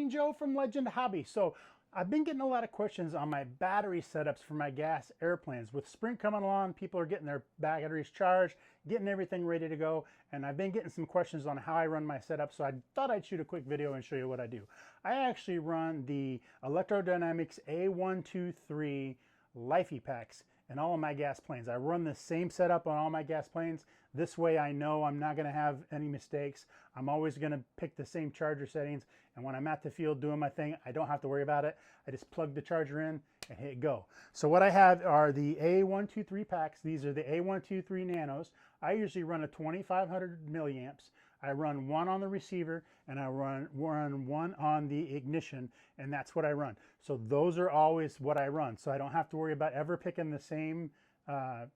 Green Joe from Legend Hobby. So I've been getting a lot of questions on my battery setups for my gas airplanes. With spring coming along, people are getting their batteries charged, getting everything ready to go, and I've been getting some questions on how I run my setup, so I thought I'd shoot a quick video and show you what I do. I actually run the Electrodynamics A123 Lifey packs in all of my gas planes. I run the same setup on all my gas planes. This way I know I'm not going to have any mistakes. I'm always going to pick the same charger settings, and when I'm at the field doing my thing, I don't have to worry about it. I just plug the charger in and hit go. So what I have are the A123 packs. These are the A123 Nanos. I usually run a 2500 milliamps. I run one on the receiver and I run one on the ignition, and that's what I run. So those are always what I run. So I don't have to worry about ever picking the same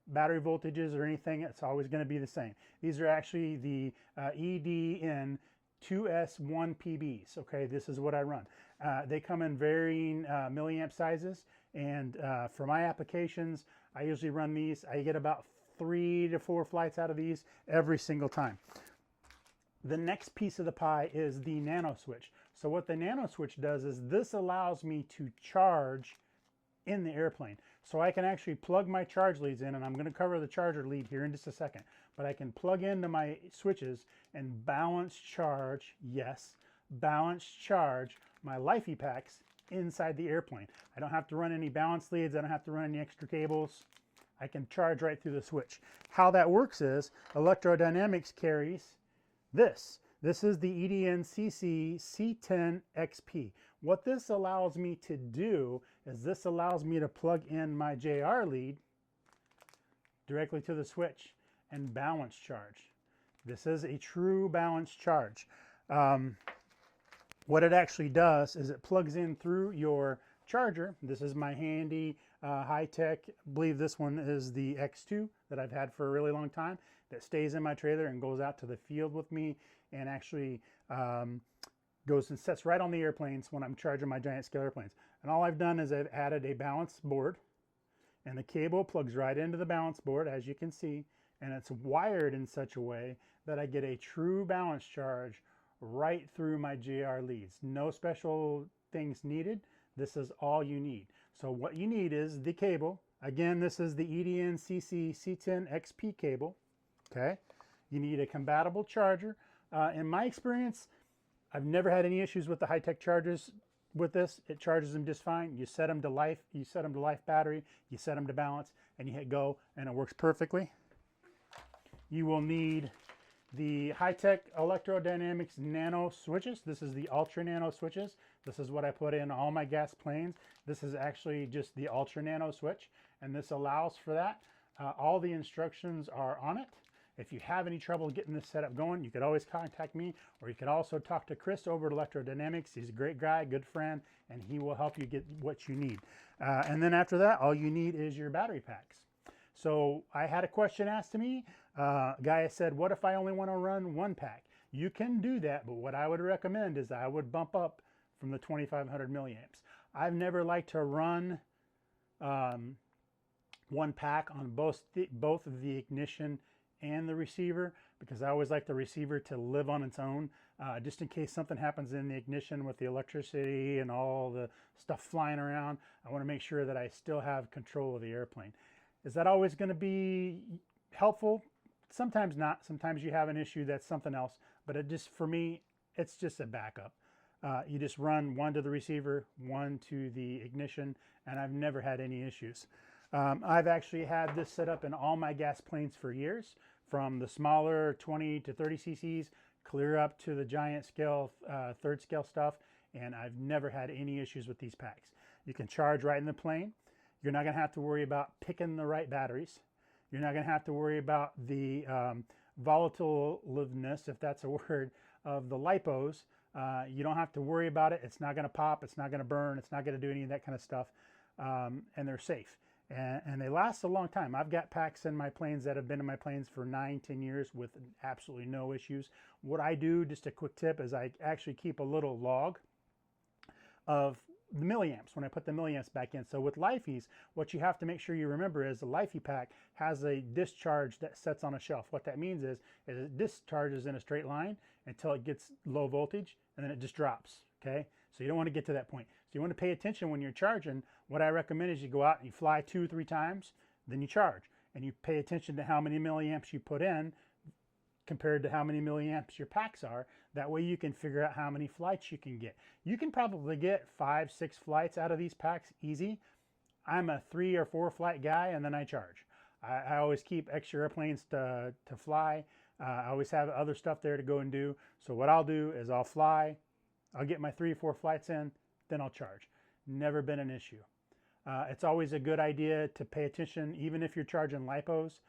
battery voltages or anything. It's always going to be the same. These are actually the EDN 2S1 PBs. Okay, this is what I run. They come in varying milliamp sizes, and for my applications, I usually run these. I get about 3 to 4 flights out of these every single time. The next piece of the pie is the nano switch. So what the nano switch does is this allows me to charge in the airplane. So I can actually plug my charge leads in, and I'm going to cover the charger lead here in just a second, but I can plug into my switches and balance charge, yes, balance charge my Lifey packs inside the airplane. I don't have to run any balance leads. I don't have to run any extra cables. I can charge right through the switch. How that works is Electrodynamics carries this. This is the EDNCC C10 XP. What this allows me to do is this allows me to plug in my JR lead directly to the switch and balance charge. This is a true balance charge. What it actually does is it plugs in through your charger. This is my handy high-tech, I believe this one is the X2 that I've had for a really long time, that stays in my trailer and goes out to the field with me, and actually goes and sets right on the airplanes when I'm charging my giant scale airplanes. And all I've done is I've added a balance board, and the cable plugs right into the balance board, as you can see, and it's wired in such a way that I get a true balance charge right through my JR leads. No special things needed. This is all you need. So what you need is the cable. Again, this is the EDNCC C10 XP cable. Okay. You need a compatible charger. In my experience, I've never had any issues with the high-tech chargers with this. It charges them just fine. You set them to life. You set them to life battery. You set them to balance, and you hit go, and it works perfectly. You will need the high-tech Electrodynamics nano switches. This is the ultra nano switches. This is what I put in all my gas planes. This is actually just the ultra nano switch, and this allows for that. All the instructions are on it. If you have any trouble getting this setup going, you could always contact me, or you could also talk to Chris over at Electrodynamics. He's a great guy, good friend, and he will help you get what you need. And then after that, all you need is your battery packs. So I had a question asked to me. A guy said, what if I only want to run one pack? You can do that, but what I would recommend is I would bump up from the 2500 milliamps. I've never liked to run one pack on both of the ignition and the receiver, because I always like the receiver to live on its own, just in case something happens in the ignition with the electricity and all the stuff flying around. I want to make sure that I still have control of the airplane. Is that always going to be helpful? Sometimes not. Sometimes you have an issue that's something else, but it just, for me, it's just a backup. You just run one to the receiver, one to the ignition, and I've never had any issues. I've actually had this set up in all my gas planes for years, from the smaller 20 to 30 cc's clear up to the giant scale, third scale stuff, and I've never had any issues with these packs. You can charge right in the plane. You're not going to have to worry about picking the right batteries. You're not going to have to worry about the volatileness, if that's a word, of the lipos. You don't have to worry about it. It's not going to pop. It's not going to burn. It's not going to do any of that kind of stuff. And they're safe. And they last a long time. I've got packs in my planes that have been in my planes for 9-10 years with absolutely no issues. What I do, just a quick tip, is I actually keep a little log of the milliamps when I put the milliamps back in. So with Lifeys, what you have to make sure you remember is the Lifey pack has a discharge that sets on a shelf. What that means is it discharges in a straight line until it gets low voltage, and then it just drops. Okay, So you don't want to get to that point. So you want to pay attention when you're charging. What I recommend is you go out and you fly 2-3 times, then you charge. And you pay attention to how many milliamps you put in compared to how many milliamps your packs are. That way you can figure out how many flights you can get. You can probably get 5-6 flights out of these packs easy. I'm a 3 or 4 flight guy, and then I charge. I always keep extra airplanes to fly. I always have other stuff there to go and do. So what I'll do is I'll fly, I'll get my 3 or 4 flights in, then I'll charge. Never been an issue. It's always a good idea to pay attention, even if you're charging LiPos.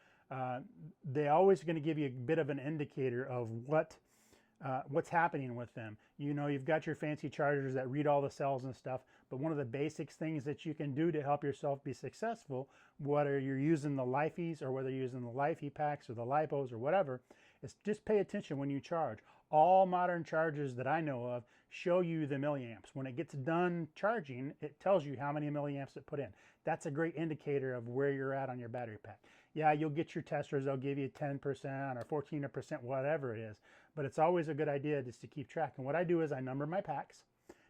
They're always going to give you a bit of an indicator of what's happening with them. You know, you've got your fancy chargers that read all the cells and stuff, but one of the basic things that you can do to help yourself be successful, whether you're using the LiFeys or whether you're using the LiFe packs or the LiPos or whatever, is just pay attention when you charge. All modern chargers that I know of show you the milliamps. When it gets done charging, it tells you how many milliamps it put in. That's a great indicator of where you're at on your battery pack. Yeah, you'll get your testers, they'll give you 10% or 14%, whatever it is, but it's always a good idea just to keep track. And what I do is I number my packs,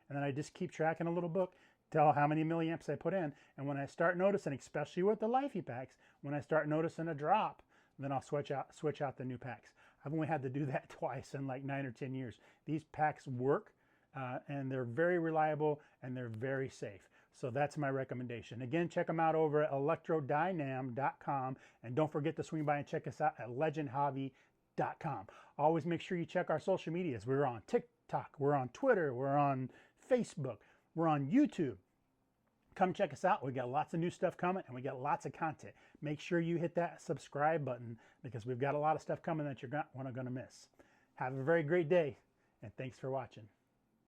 and then I just keep track in a little book, tell how many milliamps I put in, and when I start noticing, especially with the LiFe packs, when I start noticing a drop, then I'll switch out the new packs. I've only had to do that twice in like 9 or 10 years. These packs work, and they're very reliable, and they're very safe. So that's my recommendation. Again, check them out over at electrodynam.com, and don't forget to swing by and check us out at legendhobby.com. Always make sure you check our social medias. We're on TikTok, we're on Twitter, we're on Facebook, we're on YouTube. Come check us out. We got lots of new stuff coming, and we got lots of content. Make sure you hit that subscribe button, because we've got a lot of stuff coming that you're not going to miss. Have a very great day, and thanks for watching.